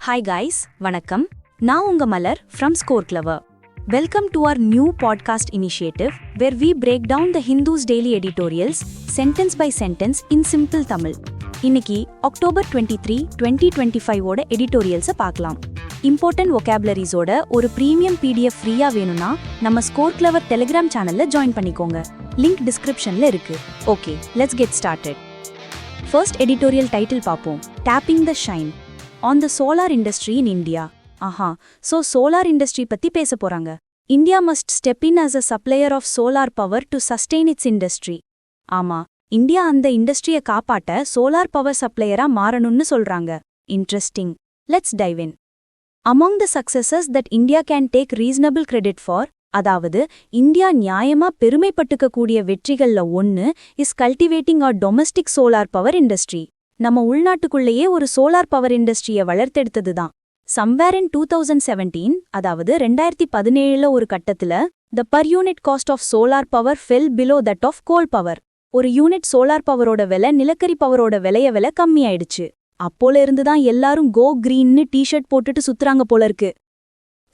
Hi guys, வணக்கம். நான் உங்க மலர் from Score Clever. Welcome to our new podcast initiative where we break down the Hindu's daily editorials sentence by sentence in simple Tamil. இன்னைக்கு October 23, 2025 ஓட எடிட்டோரியல்ஸை பார்க்கலாம். Important vocabularies-ஓட ஒரு premium PDF ஃப்ரீயா வேணும்னா நம்ம Score Clever Telegram சேனல்ல ஜாயின் பண்ணிக்கோங்க. Link டிஸ்கிரிப்ஷன்ல இருக்கு. Okay, let's get started. First editorial title பார்ப்போம். Tapping the Shine on the solar industry in India. So solar industry பத்தி பேச போறாங்க. India must step in as a supplier of solar power to sustain its industry. ஆமா, India அந்த இண்டஸ்ட்ரியை காப்பாட்ட solar power சப்ளையரா மாறணும்னு சொல்றாங்க. Interesting. Let's dive in. Among the successes that India can take reasonable credit for, அதாவது India நியாயமா பெருமைப்பட்டுக்கக்கூடிய வெற்றிகள்ல ஒன்னு is cultivating our domestic solar power industry. நம்ம உள்நாட்டுக்குள்ளேயே ஒரு சோலார் பவர் இண்டஸ்ட்ரியை வளர்த்தெடுத்ததுதான். Somewhere in 2017, அதாவது 2017 ஒரு கட்டத்துல the per unit cost of solar power fell below that of coal power. ஒரு யூனிட் சோலார் பவரோட விலை நிலக்கரி பவரோட விலை கம்மியாயிடுச்சு. அப்போல இருந்துதான் எல்லாரும் கோ கிரீன்னு டிஷர்ட் போட்டுட்டு சுத்துறாங்க போல இருக்கு.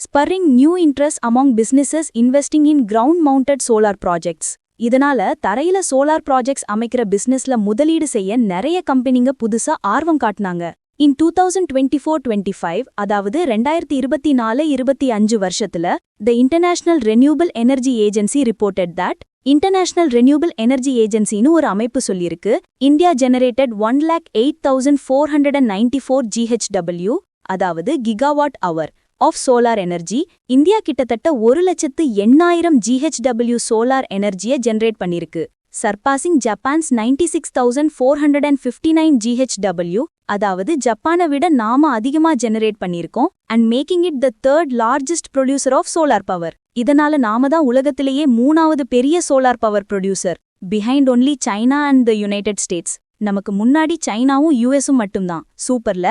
Spurring new interest among businesses investing in ground mounted solar projects. இதனால தரையில சோலார் ப்ராஜெக்ட்ஸ் அமைக்கிற பிசினஸ்ல முதலீடு செய்ய நிறைய கம்பெனிங்க புதுசா ஆர்வம் காட்டினாங்க. இன் 2024-25, அதாவது 2024-25 வருஷத்துல the international renewable energy agency reported that international renewable energy ஏஜென்சின்னு ஒரு அமைப்பு சொல்லியிருக்கு, இந்தியா ஜெனரேட்டட் 108,494 GHW, அதாவது gigawatt hour of solar energy. India கிட்டத்தட்ட 1,08,000 GHW சோலார் எனர்ஜியை ஜெனரேட் பண்ணிருக்கு, சர்பாசிங் ஜப்பான்ஸ் 96,459 GHW, அதாவது ஜப்பானை விட நாம அதிகமா ஜெனரேட் பண்ணிருக்கோம், and making it the third largest producer of solar power. இதனால நாம தான் உலகத்திலேயே 3வது பெரிய solar power producer, behind only China and the United states. நமக்கு முன்னாடி சைனாவும் யூஎஸும் மட்டும்தான். சூப்பர்ல.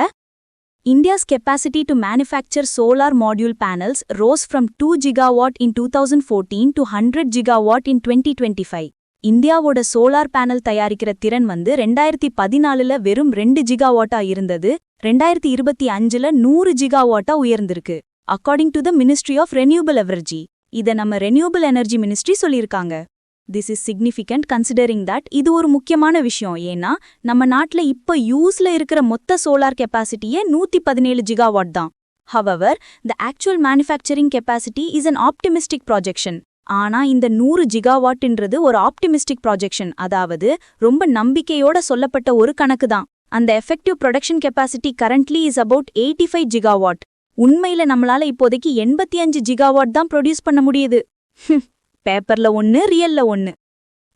India's capacity to manufacture solar module panels rose from 2 gigawatt in 2014 to 100 gigawatt in 2025. இந்தியாவோட சோலார் பேனல் தயாரிக்கிற திறன் 2014ல வெறும் 2 ஜிகாவாட்டா இருந்தது, 2025ல 100 ஜிகாவாட்டா உயர்ந்திருக்கு, according to the ministry of renewable energy. இத நம்ம ரெனியூபிள் எனர்ஜி மினிஸ்ட்ரி சொல்லியிருக்காங்க. This is significant considering that இது ஒரு முக்கியமான விஷயம். ஏன்னா நம்ம நாட்டுல இப்ப யூஸ்ல இருக்கிற மொத்த சோலார் கெப்பாசிட்டியே 117 ஜிகாவாட் தான். However, the actual manufacturing capacity is an optimistic projection. ஆனா இந்த 100 ஜிகாவாட்ன்றது ஒரு ஆப்டிமிஸ்டிக் ப்ராஜெக்ஷன், அதாவது ரொம்ப நம்பிக்கையோட சொல்லப்பட்ட ஒரு கணக்கு தான். அந்த effective production capacity currently is about 85 gigawatt. உண்மையில நம்மளால இப்போதைக்கு 85 ஜிகாவாட் தான் ப்ரொடியூஸ் பண்ண முடியுது. பேப்பர்ல ஒன்னு, ரியல்ல ஒன்னு.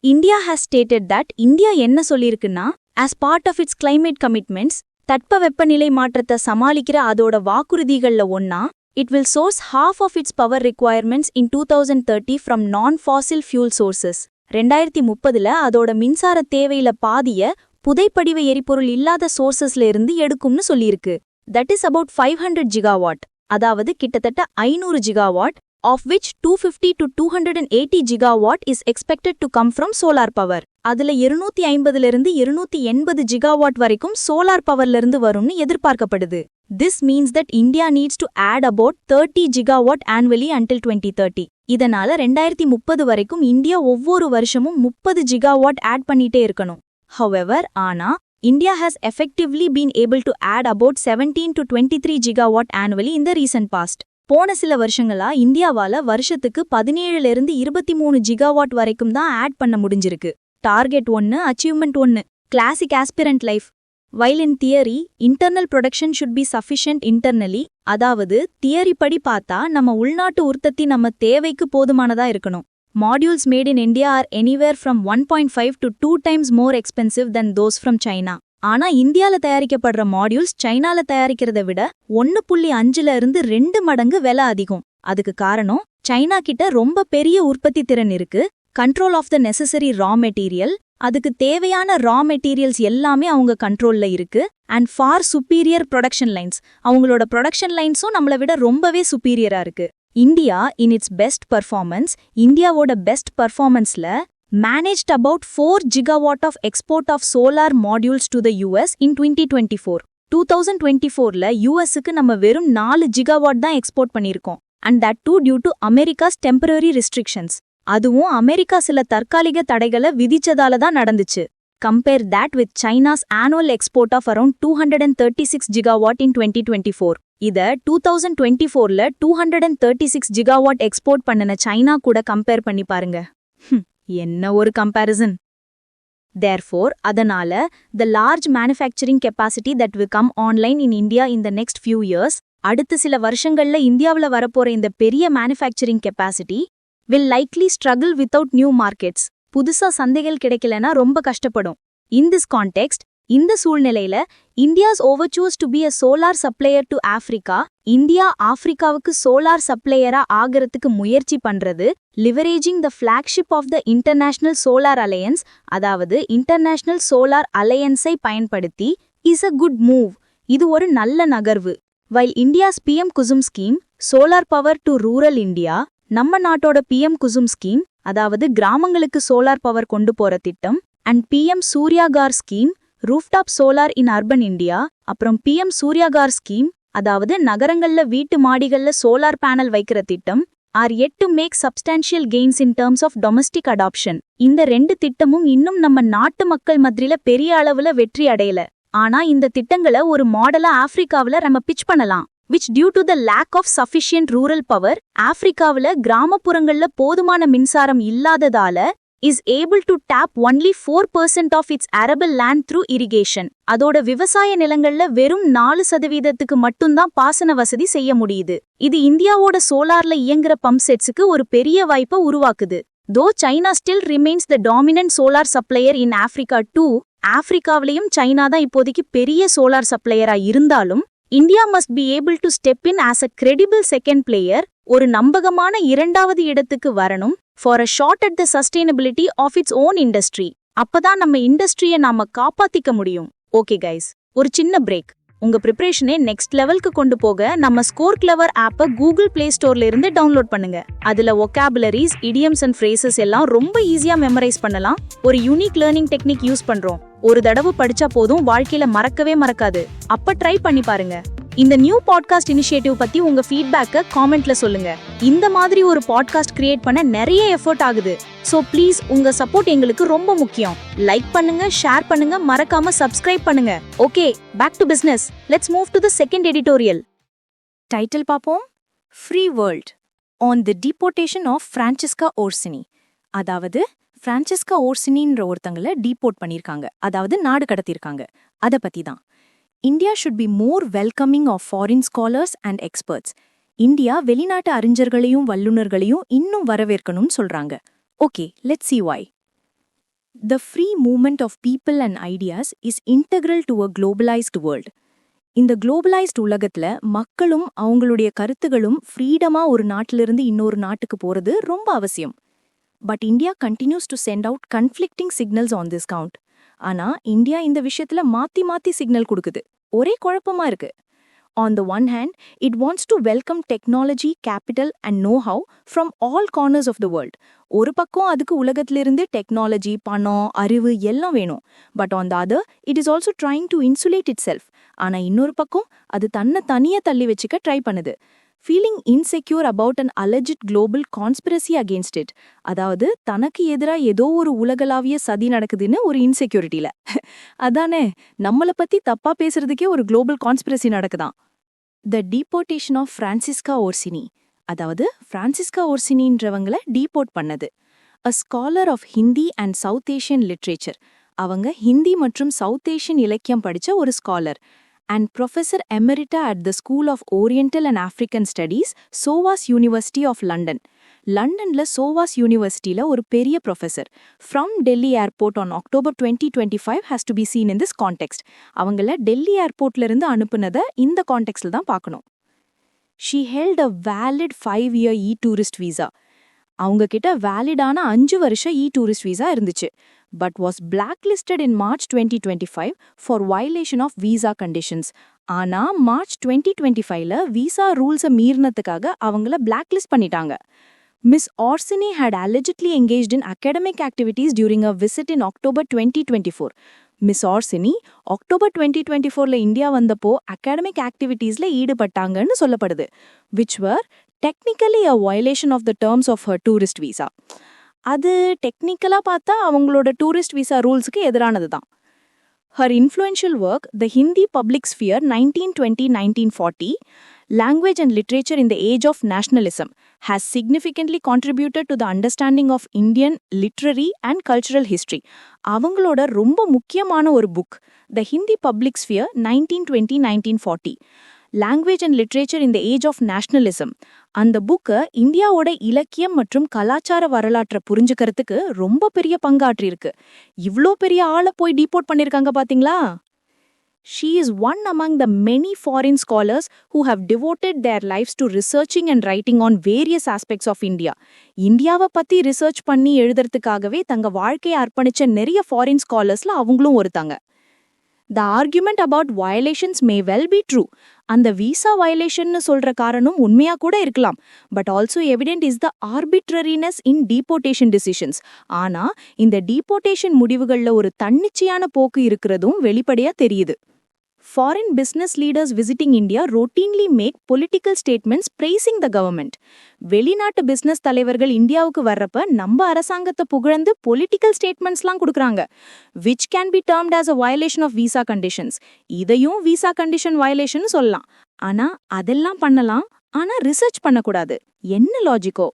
India has stated that India என்ன சொல்லியிருக்குன்னா, as part of its climate commitments, தட்ப வெப்பநிலை மாற்றத்தை சமாளிக்கிற அதோட வாக்குறுதிகள்ல ஒன்னா, it will source half of its power requirements in 2030 from non-fossil fuel sources. 2030ல அதோட மின்சார தேவையில பாதிய புதைப்படிவ எரிபொருள் இல்லாத சோர்சஸ்ல இருந்து எடுக்கும்னு சொல்லியிருக்கு. தட் இஸ் அபவுட் 500 ஜிகாவாட், அதாவது கிட்டத்தட்ட 500 gigawatt, of which 250 to 280 gigawatt is expected to come from solar power. அதுல 250 இருந்து 280 gigawatt வரைக்கும் சோலார் பவர்ல இருந்து வரும்னு எதிர்பார்க்கப்படுது. This means that India needs to add about 30 gigawatt annually until 2030. இதனால 2030 வரைக்கும் இந்தியா ஒவ்வொரு வருஷமும் 30 gigawatt ஆட் பண்ணிட்டே இருக்கணும். However, ஆனா India has effectively been able to add about 17 to 23 gigawatt annually in the recent past. போன சில வருஷங்களா இந்தியாவால வருஷத்துக்கு 17 இருந்து 23 ஜிகாவாட் வரைக்கும் தான் ஆட் பண்ண முடிஞ்சிருக்கு. Target 1, achievement 1. Classic aspirant life. While in theory, internal production should be sufficient internally, அதாவது தியரி படி பார்த்தா நம்ம உள்நாட்டு உற்பத்தி நம்ம தேவைக்கு போதுமானதா இருக்கணும். Modules made in India are anywhere from 1.5 to 2 times more expensive than those from China. ஆனா இந்தியால தயாரிக்கப்படுற மாடியூல்ஸ் சைனால தயாரிக்கிறத விட 1.5ல இருந்து 2 மடங்கு விலை அதிகம். அதுக்கு காரணம் சைனா கிட்ட ரொம்ப பெரிய உற்பத்தி திறன் இருக்கு, control of the necessary raw material, அதுக்கு தேவையான ரா மெட்டீரியல்ஸ் எல்லாமே அவங்க கண்ட்ரோல்ல இருக்கு, and for superior production lines. அவங்களோட ப்ரொடக்ஷன் லைன்ஸும் நம்மளை விட ரொம்பவே சுப்பீரியரா இருக்கு. India in its best performance, இந்தியாவோட பெஸ்ட் பர்ஃபார்மன்ஸ்ல managed about 4 gigawatt of export of solar modules to the US in 2024. 2024ல யூஎஸ்க்கு நம்ம வெறும் 4 ஜிகாவாட் தான் எக்ஸ்போர்ட் பண்ணியிருக்கோம். And that too due to America's temporary restrictions. அதுவும் அமெரிக்கா சில தற்காலிக தடைகளை விதிச்சதால தான் நடந்துச்சு. Compare that with China's annual export of around 236 gigawatt in 2024. இத 2024ல 236 gigawatt எக்ஸ்போர்ட் பண்ணன சைனா கூட கம்பேர் பண்ணி பாருங்க. என்ன ஒரு கம்பேரிசன். Therefore, அதனால the large manufacturing capacity that will come online in India in the next few years, அடுத்த சில வருஷங்கள்ல இந்தியாவுல வரப்போற இந்த பெரிய manufacturing capacity will likely struggle without new markets. புதுசா சந்தைகள் கிடைக்கலனா ரொம்ப கஷ்டப்படும். In this context, இந்த சூழ்நிலையில India's overtures to be a solar supplier to Africa, India ஆப்பிரிக்காவுக்கு சோலார் சப்ளையரா ஆகிறதுக்கு முயற்சி பண்றது, leveraging the flagship of the International Solar Alliance, அதாவது International Solar Alliance-ஐ பயன்படுத்தி, is a good move. இது ஒரு நல்ல நகர்வு. While India's PM Kusum scheme, Solar Power to Rural India, நம்ம நாட்டோட PM Kusum scheme, அதாவது கிராமங்களுக்கு சோலார் பவர் கொண்டு போற திட்டம், and PM Suryaghar scheme, rooftop solar in urban India, அப்புறம் PM சூர்யாகார் ஸ்கீம், அதாவது நகரங்கள்ல வீட்டு மாடிகள்ல சோலார் பேனல் வைக்கிற திட்டம், are yet to make substantial gains in terms of domestic adoption. இந்த 2 திட்டமும் இன்னும் நம்ம நாட்டு மக்கள் மத்தியில பெரிய அளவுல வெற்றி அடையல. ஆனா இந்த திட்டங்களை ஒரு மாடலா ஆப்பிரிக்காவுல நம்ம பிட்ச் பண்ணலாம். which due to the lack of sufficient rural power, ஆப்பிரிக்காவுல கிராமப்புறங்கள்ல போதுமான மின்சாரம் இல்லாததால is able to tap only 4% of its arable land through irrigation. அதோட விவசாய நிலங்கள்ல வெறும் 4% மட்டும்தான் பாசன வசதி செய்ய முடியுது. இது இந்தியாவோட சோலார்ல இயங்குற பம்ப் செட்ஸுக்கு ஒரு பெரிய வாய்ப்பை உருவாக்குது. Though China still remains the dominant solar supplier in Africa too, ஆப்பிரிக்காவிலையும் சைனா தான் இப்போதைக்கு பெரிய சோலார் சப்ளையரா இருந்தாலும், India must be able to step in as a credible second player, ஒரு நம்பகமான இரண்டாவது இடத்துக்கு வரணும், for a shot at the sustainability of its own industry. அப்பதான் நம்ம இண்டஸ்ட்ரியை நாம காப்பாத்திக்க முடியும். ஓகே கைஸ், ஒரு சின்ன பிரேக். உங்க ப்ரிப்பரேஷனை நெக்ஸ்ட் லெவலுக்கு கொண்டு போக நம்ம ஸ்கோர் கிளவர் ஆப்பை கூகுள் பிளே ஸ்டோர்ல இருந்து டவுன்லோட் பண்ணுங்க. அதுல ஒகாபுலரிஸ், இடியம்ஸ் அண்ட் ஃப்ரேசஸ் எல்லாம் ரொம்ப ஈஸியா மெமரைஸ் பண்ணலாம். ஒரு யூனிக் லேர்னிங் டெக்னிக் யூஸ் பண்றோம். ஒரு தடவை படிச்சா போதும், வாழ்க்கையில மறக்கவே மறக்காது. அப்ப ட்ரை பண்ணி பாருங்க. இந்த நியூ பாட்காஸ்ட் இனிஷியேட்டிவ் பத்தி உங்க ஃபீட்பேக்க காமெண்ட்ல சொல்லுங்க. இந்த மாதிரி ஒரு பாட்காஸ்ட் கிரியேட் பண்ண நிறைய எஃபர்ட் ஆகுது. சோ ப்ளீஸ் உங்க சப்போர்ட் எங்களுக்கு ரொம்ப முக்கியம். லைக் பண்ணுங்க, ஷேர் பண்ணுங்க, மறக்காம சப்ஸ்கிரைப் பண்ணுங்க. Okay, back to business. Let's move to the second editorial. Title பாப்போம். Free world on the deportation of Francesca Orsini. அதாவது ஃப்ரான்சிஸ்கா ஓர்சினின்ற ஒருத்தங்களை டீபோர்ட் பண்ணிருக்காங்க, அதாவது நாடு கடத்திருக்காங்க. அத பத்தி தான். India should be more welcoming of foreign scholars and experts. India வெளிநாட்டு அறிஞர்களையும் வல்லுநர்களையும் இன்னும் வரவேற்கணும்னு சொல்றாங்க. Okay, let's see why. The free movement of people and ideas is integral to a globalized world. இந்த குளோபலைஸ்ட் உலகத்துல மக்களும் அவங்களுடைய கருத்துகளும் ஃப்ரீடமா ஒரு நாட்டிலிருந்து இன்னொரு நாட்டுக்கு போறது ரொம்ப அவசியம். But India continues to send out conflicting signals on this count. ஆனா இந்தியா இந்த விஷயத்துல மாத்தி மாத்தி சிக்னல் கொடுக்குது. ஒரே குழப்பமா இருக்கு. On the one hand, it wants to welcome technology, capital and know-how from all corners of the world. ஒரு பக்கம் அதுக்கு உலகத்திலிருந்து டெக்னாலஜி, பணம், அறிவு எல்லாம் வேணும். But on the other, it is also trying to insulate itself. ஆனா இன்னொரு பக்கம் அது தன்னை தனியா தள்ளி வச்சுக்க ட்ரை பண்ணுது. Feeling insecure about an alleged global conspiracy against it. அதாவது தனக்கு எதிரா ஏதோ ஒரு உலகளாவிய சதி நடக்குதுன்னு ஒரு இன்செக்யூரிட்டில. அதானே, நம்மள பத்தி தப்பா பேசுறதுக்கே ஒரு குளோபல் கான்ஸ்பிரசி நடக்குதான். The deportation of Francisca Orsini. அதாவது Francisca Orsiniன்றவங்கள டீபோர்ட் பண்ணது. A scholar of Hindi and South Asian literature. அவங்க ஹிந்தி மற்றும் சவுத் ஏஷியன் இலக்கியம் படிச்ச ஒரு scholar. And Professor Emerita at the School of Oriental and African Studies, SOAS University of London. லண்டன்ல SOAS Universityல ஒரு பெரிய professor. From Delhi Airport on October 2025 has to be seen in this context. அவங்கள டெல்லி ஏர்போர்ட்ல இருந்து அனுப்புனத இந்த கான்டெக்ஸ்ட்ல தான் பார்க்கணும். She held a valid 5-year e-tourist visa. அவங்க கிட்ட வேலிடான 5 வருஷ e-tourist visa இருந்துச்சு. But was blacklisted in March 2025 for violation of visa conditions. ஆனா மார்ச் 2025ல விசா ரூல்ஸை மீறினதுக்காக அவங்கள பிளாக்லிஸ்ட் பண்ணிட்டாங்க. Miss Orsini had allegedly engaged in academic activities during a visit in October 2024. Miss Orsini October 2024ல India வந்தப்போ academic ஆக்டிவிட்டீஸ்ல ஈடுபட்டாங்கன்னு சொல்லப்படுது, which were technically a violation of the terms of her tourist visa. அது டெக்னிக்கலா பார்த்தா அவங்களோட டூரிஸ்ட் விசா ரூல்ஸுக்கு எதிரானது தான். Her influential work, The Hindi Public Sphere 1920-1940, Language and Literature in the Age of Nationalism, has significantly contributed to the understanding of Indian literary and cultural history. அவங்களோட ரொம்ப முக்கியமான ஒரு book, The Hindi Public Sphere 1920-1940, Language and Literature in the Age of Nationalism. அந்த book இந்தியாவோட இலக்கியம் மற்றும் கலாச்சார வரலாற்றை புரிஞ்சுக்கிறதுக்கு ரொம்ப பெரிய பங்காற்றியிருக்கு. இவ்ளோ பெரிய ஆளை போய் டீபோர்ட் பண்ணிருக்காங்க பாத்தீங்களா? She is one among the many foreign scholars who have devoted their lives to researching and writing on various aspects of India. இந்தியாவை பத்தி ரிசர்ச் பண்ணி எழுதுறதுக்காகவே தங்க வாழ்க்கையை அர்ப்பணிச்ச நிறைய ஃபாரின் ஸ்காலர்ஸ்ல அவங்களும் ஒருத்தாங்க. The argument about violations may well be true. அந்த விசா வயலேஷன்னு சொல்ற காரணம் உண்மையா கூட இருக்கலாம். But also evident is the arbitrariness in deportation decisions. ஆனா இந்த டீபோர்டேஷன் முடிவுகள்ல ஒரு தன்னிச்சையான போக்கு இருக்கிறதும் வெளிப்படையா தெரியுது. Foreign business leaders visiting India routinely make political statements praising the government. வெளிநாட்டு பிசினஸ் தலைவர்கள் இந்தியாவுக்கு வர்றப்ப நம்ம அரசாங்கத்தை புகழ்ந்து பொலிட்டிக்கல் ஸ்டேட்மெண்ட்ஸ்லாம் கொடுக்கறாங்க, which can be termed as a violation of visa conditions. இதையும் விசா கண்டிஷன் வயலேஷன் சொல்லலாம். ஆனா அதெல்லாம் பண்ணலாம், ஆனா ரிசர்ச் பண்ணக்கூடாது. என்ன லாஜிக்கோ?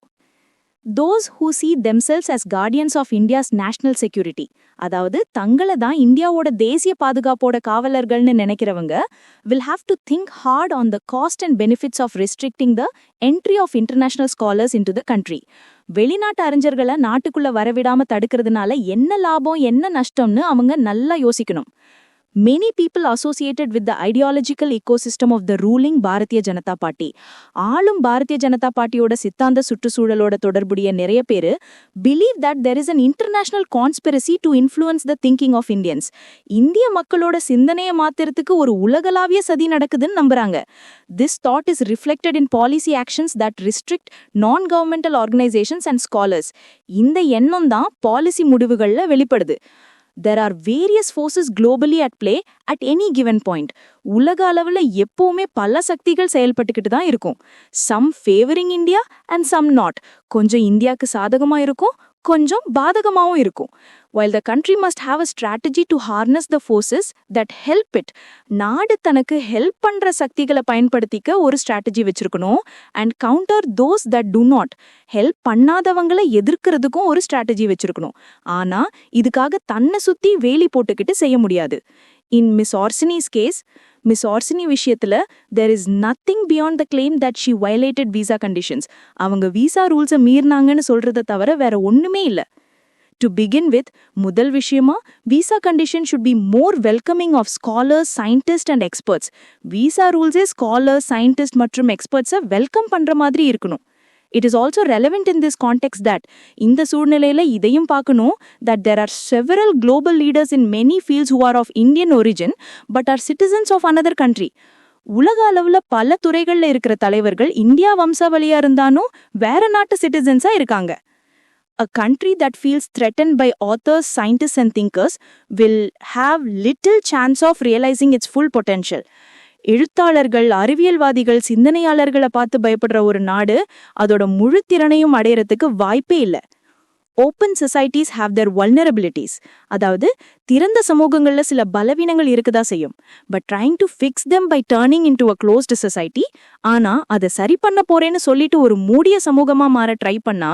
Those who see themselves as guardians of India's national security, அதாவது தங்களை தான் இந்தியாவோட தேசிய பாதுகாப்போட காவலர்கள்னு நினைக்கிறவங்க, will have to think hard on the cost and benefits of restricting the entry of international scholars into the country. வெளிநாட்டு அறிஞர்களை நாட்டுக்குள்ள வரவிடாம தடுக்கிறதுனால என்ன லாபம் என்ன நஷ்டம்னு அவங்க நல்லா யோசிக்கணும். Many people associated with the ideological ecosystem of the ruling Bharatiya Janata party, ஆளும் பாரதிய ஜனதா பார்ட்டியோட சித்தாந்த சுற்றுச்சூழலோட தொடர்புடைய நிறைய பேரு believe that there is an international conspiracy to influence the thinking of Indians. இந்திய மக்களோட சிந்தனையை மாத்துறதுக்கு ஒரு உலகளாவிய சதி நடக்குதுன்னு நம்புறாங்க. This thought is reflected in policy actions that restrict non-governmental organizations and scholars. இந்த எண்ணம் தான் பாலிசி முடிவுகள்ல வெளிப்படுது. There are various forces globally at play at any given point. உலக அளவுல எப்பவுமே பல சக்திகள் செயல்பட்டுக்கிட்டு தான் இருக்கும். Some favoring India and some not. கொஞ்சம் இந்தியாக்கு சாதகமா இருக்கும், கொஞ்சம் பாதகமாவும் இருக்கும். While the country must have a strategy to harness the forces that help it, நாடு தனக்கு ஹெல்ப் பண்ற சக்திகளை பயன்படுத்திக்க ஒரு ஸ்ட்ராட்டஜி வச்சிருக்கணும். And counter those that do not, help பண்ணாதவங்களை எதிர்க்கிறதுக்கும் ஒரு ஸ்ட்ராட்டஜி வச்சிருக்கணும். ஆனா இதுக்காக தன்னை சுத்தி வேலி போட்டுக்கிட்டு செய்ய முடியாது. In Miss Orsini's case, Miss Orsini விஷயத்துல there is nothing beyond the claim that she violated visa conditions. அவங்க விசா ரூல்ஸை மீறினாங்கன்னு சொல்றதை தவிர வேற ஒண்ணுமே இல்ல. To begin with, முதல் விஷயமா visa condition should be more welcoming of scholars, scientists and experts. visa rules scholars, scientists மற்றும் experts வெல்கம் பண்ற மாதிரி இருக்கணும். It is also relevant in this context that இந்த சூழ்நிலையில இதையும் பார்க்கணும் that there are several global leaders in many fields who are of Indian origin but are citizens of another country. உலக அளவுல பல துறைகள்ல இருக்கிற தலைவர்கள் இந்தியா வம்சாவளியா இருந்தாலும் வேற நாட்டு சிட்டிசன்ஸா இருக்காங்க. A country that feels threatened by authors, scientists and thinkers will have little chance of realizing its full potential. எழுத்தாளர்கள், அறிவியல்வாதிகள், சிந்தனையாளர்களை பார்த்து பயப்படுற ஒரு நாடு அதோட முழு திறனையும் அடையறதுக்கு வாய்ப்பே இல்லை. Open societies have their vulnerabilities. அதாவது திறந்த சமூகங்கள்ல சில பலவீனங்கள் இருக்குதா செய்யும். But trying to fix them by turning into a closed society, ஆனா அதை சரி பண்ண போறேன்னு சொல்லிட்டு ஒரு மூடிய சமூகமா மாற ட்ரை பண்ணா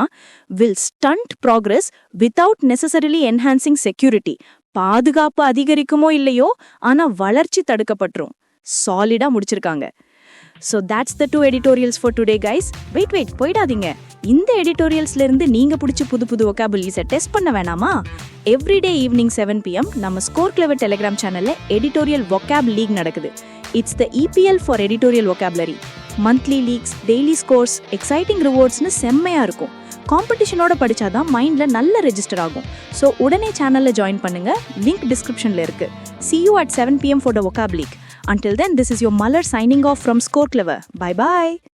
will stunt progress without necessarily enhancing security. பாதுகாப்பு அதிகரிக்குமோ இல்லையோ, ஆனா வளர்ச்சி தடுக்கப்பட்டுரும். சாலிடா முடிச்சிருக்காங்க. So that's the 2 editorials for today guys. Wait போயிடாதீங்க. இந்த எடிட்டோரியல்ஸ்ல இருந்து நீங்க பிடிச்ச புது vocabularies டெஸ்ட் பண்ண வேணாமா? Everyday evening 7 PM நம்ம ஸ்கோர் கிளவர் டெலிகிராம் சேனல்ல எடிட்டோரியல் vocab league நடக்குது. It's the EPL for editorial vocabulary. Monthly leaks, daily scores, exciting rewardsனு செம்மையா இருக்கும். காம்படிஷனோட படிச்சாதான் மைண்ட்ல நல்ல ரெஜிஸ்டர் ஆகும். ஸோ உடனே சேனல்ல ஜாயின் பண்ணுங்க. லிங்க் டிஸ்கிரிப்ஷன்ல இருக்கு. See you at 7 PM for the vocab league. Until then, this is your Malar signing off from Score Clever. Bye bye.